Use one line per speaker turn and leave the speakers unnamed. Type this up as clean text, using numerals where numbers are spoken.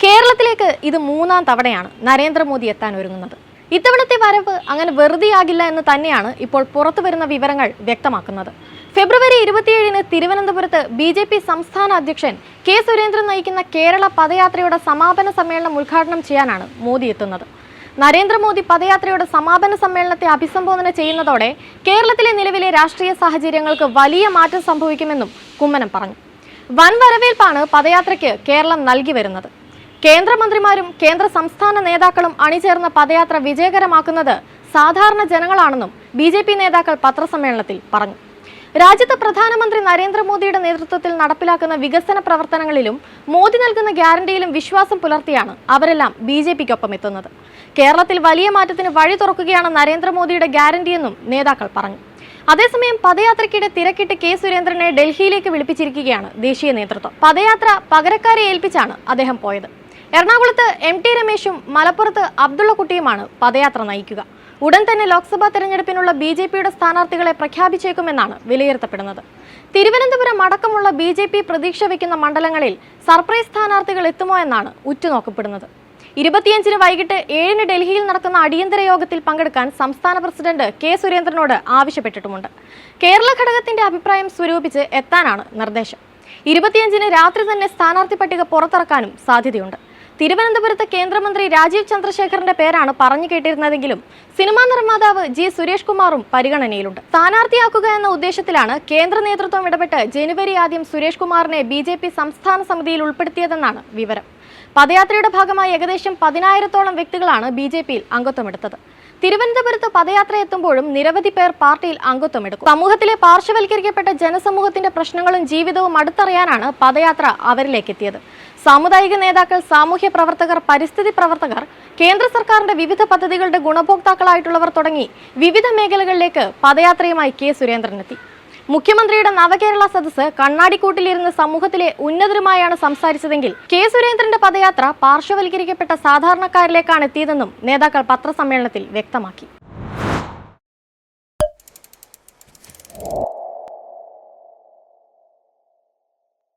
കേരളത്തിലേക്ക് ഇത് മൂന്നാം തവണയാണ് നരേന്ദ്രമോദി എത്താൻ ഒരുങ്ങുന്നത്. ഇത്തവണത്തെ വരവ് അങ്ങനെ വെറുതെയാകില്ല എന്ന് തന്നെയാണ് ഇപ്പോൾ പുറത്തുവരുന്ന വിവരങ്ങൾ വ്യക്തമാക്കുന്നത്. ഫെബ്രുവരി 27-ന് തിരുവനന്തപുരത്ത് BJP സംസ്ഥാന അധ്യക്ഷൻ കെ സുരേന്ദ്രൻ നയിക്കുന്ന കേരള പദയാത്രയുടെ സമാപന സമ്മേളനം ഉദ്ഘാടനം ചെയ്യാനാണ് മോദി എത്തുന്നത്. നരേന്ദ്രമോദി പദയാത്രയുടെ സമാപന സമ്മേളനത്തെ അഭിസംബോധന ചെയ്യുന്നതോടെ കേരളത്തിലെ നിലവിലെ രാഷ്ട്രീയ സാഹചര്യങ്ങൾക്ക് വലിയ മാറ്റം സംഭവിക്കുമെന്നും കുമ്മനം പറഞ്ഞു. വൻ വരവേൽപ്പാണ് പദയാത്രയ്ക്ക് കേരളം നൽകി വരുന്നത്. കേന്ദ്രമന്ത്രിമാരും കേന്ദ്ര സംസ്ഥാന നേതാക്കളും അണിചേർന്ന പദയാത്ര വിജയകരമാക്കുന്നത് സാധാരണ ജനങ്ങളാണെന്നും BJP നേതാക്കൾ പത്രസമ്മേളനത്തിൽ പറഞ്ഞു. രാജ്യത്ത് പ്രധാനമന്ത്രി നരേന്ദ്രമോദിയുടെ നേതൃത്വത്തിൽ നടപ്പിലാക്കുന്ന വികസന പ്രവർത്തനങ്ങളിലും മോദി നൽകുന്ന ഗ്യാരണ്ടിയിലും വിശ്വാസം പുലർത്തിയാണ് അവരെല്ലാം BJPക്കൊപ്പം എത്തുന്നത്. കേരളത്തിൽ വലിയ മാറ്റത്തിന് വഴി തുറക്കുകയാണ് നരേന്ദ്രമോദിയുടെ ഗ്യാരണ്ടിയെന്നും നേതാക്കൾ പറഞ്ഞു. അതേസമയം പദയാത്രയ്ക്കിടെ തിരക്കിട്ട് കെ സുരേന്ദ്രനെ ഡൽഹിയിലേക്ക് വിളിപ്പിച്ചിരിക്കുകയാണ് ദേശീയ നേതൃത്വം. പദയാത്ര പകരക്കാരെ ഏൽപ്പിച്ചാണ് അദ്ദേഹം പോയത്. എറണാകുളത്ത് MT രമേശും മലപ്പുറത്ത് അബ്ദുള്ളക്കുട്ടിയുമാണ് പദയാത്ര നയിക്കുക. ഉടൻ തന്നെ ലോക്സഭാ തെരഞ്ഞെടുപ്പിനുള്ള BJPയുടെ സ്ഥാനാർത്ഥികളെ പ്രഖ്യാപിച്ചേക്കുമെന്നാണ് വിലയിരുത്തപ്പെടുന്നത്. തിരുവനന്തപുരം അടക്കമുള്ള BJP പ്രതീക്ഷ വയ്ക്കുന്ന മണ്ഡലങ്ങളിൽ സർപ്രൈസ് സ്ഥാനാർത്ഥികൾ എത്തുമോ എന്നാണ് ഉറ്റുനോക്കപ്പെടുന്നത്. 25-ന് വൈകിട്ട് 7-ന് ഡൽഹിയിൽ നടക്കുന്ന അടിയന്തര യോഗത്തിൽ പങ്കെടുക്കാൻ സംസ്ഥാന പ്രസിഡന്റ് കെ സുരേന്ദ്രനോട് ആവശ്യപ്പെട്ടിട്ടുമുണ്ട്. കേരള ഘടകത്തിന്റെ അഭിപ്രായം സ്വരൂപിച്ച് എത്താനാണ് നിർദ്ദേശം. 25-ന് രാത്രി തന്നെ സ്ഥാനാർത്ഥി പട്ടിക പുറത്തിറക്കാനും സാധ്യതയുണ്ട്. തിരുവനന്തപുരത്ത് കേന്ദ്രമന്ത്രി രാജീവ് ചന്ദ്രശേഖറിന്റെ പേരാണ് പറഞ്ഞു കേട്ടിരുന്നതെങ്കിലും സിനിമാ നിർമ്മാതാവ് G. സുരേഷ് കുമാറും പരിഗണനയിലുണ്ട്. സ്ഥാനാർത്ഥിയാക്കുക എന്ന ഉദ്ദേശത്തിലാണ് കേന്ദ്ര നേതൃത്വം ഇടപെട്ട് ജനുവരി 1 സുരേഷ് കുമാറിനെ BJP സംസ്ഥാന സമിതിയിൽ ഉൾപ്പെടുത്തിയതെന്നാണ് വിവരം. പദയാത്രയുടെ ഭാഗമായി ഏകദേശം 10,000-ഓളം വ്യക്തികളാണ് BJPയിൽ അംഗത്വമെടുത്തത്. തിരുവനന്തപുരത്ത് പദയാത്ര എത്തുമ്പോഴും നിരവധി പേർ പാർട്ടിയിൽ അംഗത്വമെടുക്കും. സമൂഹത്തിലെ പാർശ്വവൽക്കരിക്കപ്പെട്ട ജനസമൂഹത്തിന്റെ പ്രശ്നങ്ങളും ജീവിതവും അടുത്തറിയാനാണ് പദയാത്ര അവരിലേക്ക് എത്തിയത്. സാമുദായിക നേതാക്കൾ, സാമൂഹ്യ പ്രവർത്തകർ, പരിസ്ഥിതി പ്രവർത്തകർ, കേന്ദ്ര സർക്കാരിന്റെ വിവിധ പദ്ധതികളുടെ ഗുണഭോക്താക്കളായിട്ടുള്ളവർ തുടങ്ങി വിവിധ മേഖലകളിലേക്ക് പദയാത്രയുമായി കെ സുരേന്ദ്രൻ എത്തി. മുഖ്യമന്ത്രിയുടെ നവകേരള സദസ്സ് കണ്ണാടിക്കൂട്ടിലിരുന്ന് സമൂഹത്തിലെ ഉന്നതരുമായാണ് സംസാരിച്ചതെങ്കിൽ കെ സുരേന്ദ്രന്റെ പദയാത്ര പാർശ്വവൽക്കരിക്കപ്പെട്ട സാധാരണക്കാരിലേക്കാണ് എത്തിയതെന്നും നേതാക്കൾ പത്രസമ്മേളനത്തിൽ വ്യക്തമാക്കി.